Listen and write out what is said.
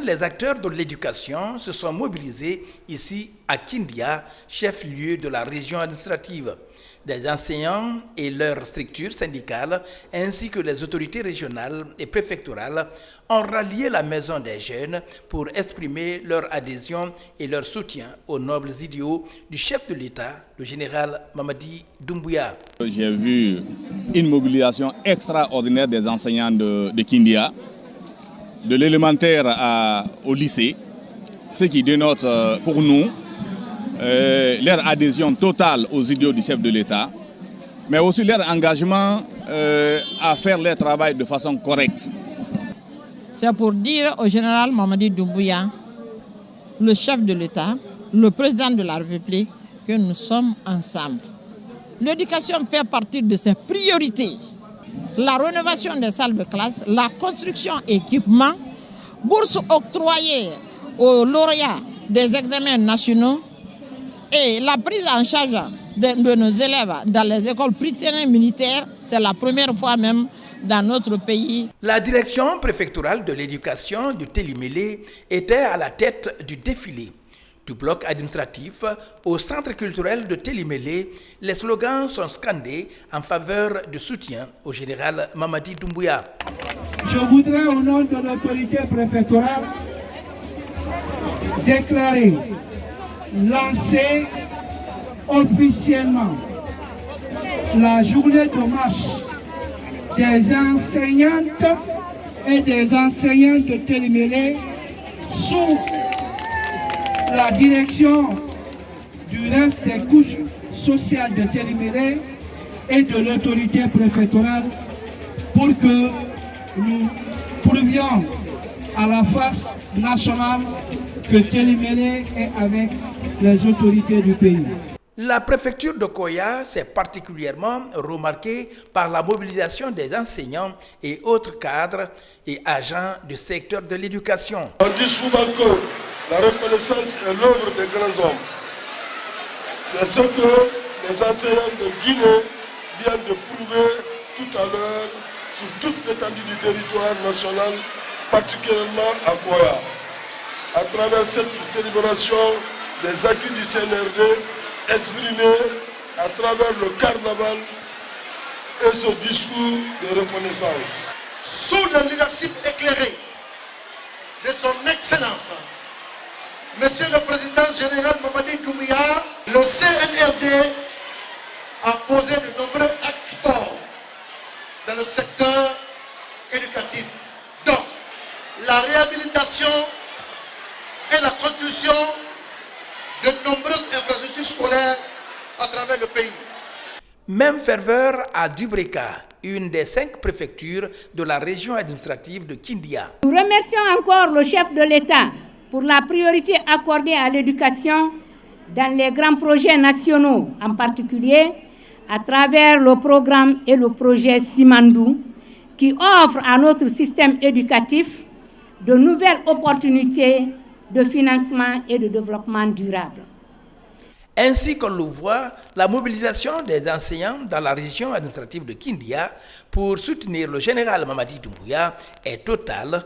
Les acteurs de l'éducation se sont mobilisés ici à Kindia, chef-lieu de la région administrative. Des enseignants et leurs structures syndicales, ainsi que les autorités régionales et préfectorales, ont rallié la Maison des Jeunes pour exprimer leur adhésion et leur soutien aux nobles idéaux du chef de l'État, le général Mamadi Doumbouya. J'ai vu une mobilisation extraordinaire des enseignants de Kindia, de l'élémentaire au lycée, ce qui dénote pour nous leur adhésion totale aux idéaux du chef de l'État, mais aussi leur engagement à faire leur travail de façon correcte. C'est pour dire au général Mamadi Doumbouya, le chef de l'État, le président de la République, que nous sommes ensemble. L'éducation fait partie de ses priorités. La rénovation des salles de classe, la construction équipements, bourses octroyées aux lauréats des examens nationaux et la prise en charge de nos élèves dans les écoles prytanées militaires, c'est la première fois même dans notre pays. La direction préfectorale de l'éducation du Télimélé était à la tête du défilé. Du bloc administratif au centre culturel de Télimélé, les slogans sont scandés en faveur du soutien au général Mamadi Doumbouya. Je voudrais au nom de l'autorité préfectorale déclarer, lancer officiellement la journée de marche des enseignantes et des enseignants de Télimélé sous la direction du reste des couches sociales de Télimélé et de l'autorité préfectorale pour que nous prouvions à la face nationale que Télimélé est avec les autorités du pays. La préfecture de Koya s'est particulièrement remarquée par la mobilisation des enseignants et autres cadres et agents du secteur de l'éducation. On dit souvent que la reconnaissance est l'œuvre des grands hommes. C'est ce que les enseignants de Guinée viennent de prouver tout à l'heure sur toute l'étendue du territoire national, particulièrement à Koya. À travers cette célébration des acquis du CNRD exprimés à travers le carnaval et ce discours de reconnaissance. Sous le leadership éclairé de son Excellence, Monsieur le Président général Mamadi Doumbouya, le CNRD a posé de nombreux actes forts dans le secteur éducatif, dont la réhabilitation et la construction de nombreuses infrastructures scolaires à travers le pays. Même ferveur à Dubreka, une des 5 préfectures de la région administrative de Kindia. Nous remercions encore le chef de l'État pour la priorité accordée à l'éducation dans les grands projets nationaux, en particulier à travers le programme et le projet Simandou, qui offre à notre système éducatif de nouvelles opportunités de financement et de développement durable. Ainsi qu'on le voit, la mobilisation des enseignants dans la région administrative de Kindia pour soutenir le général Mamadi Doumbouya est totale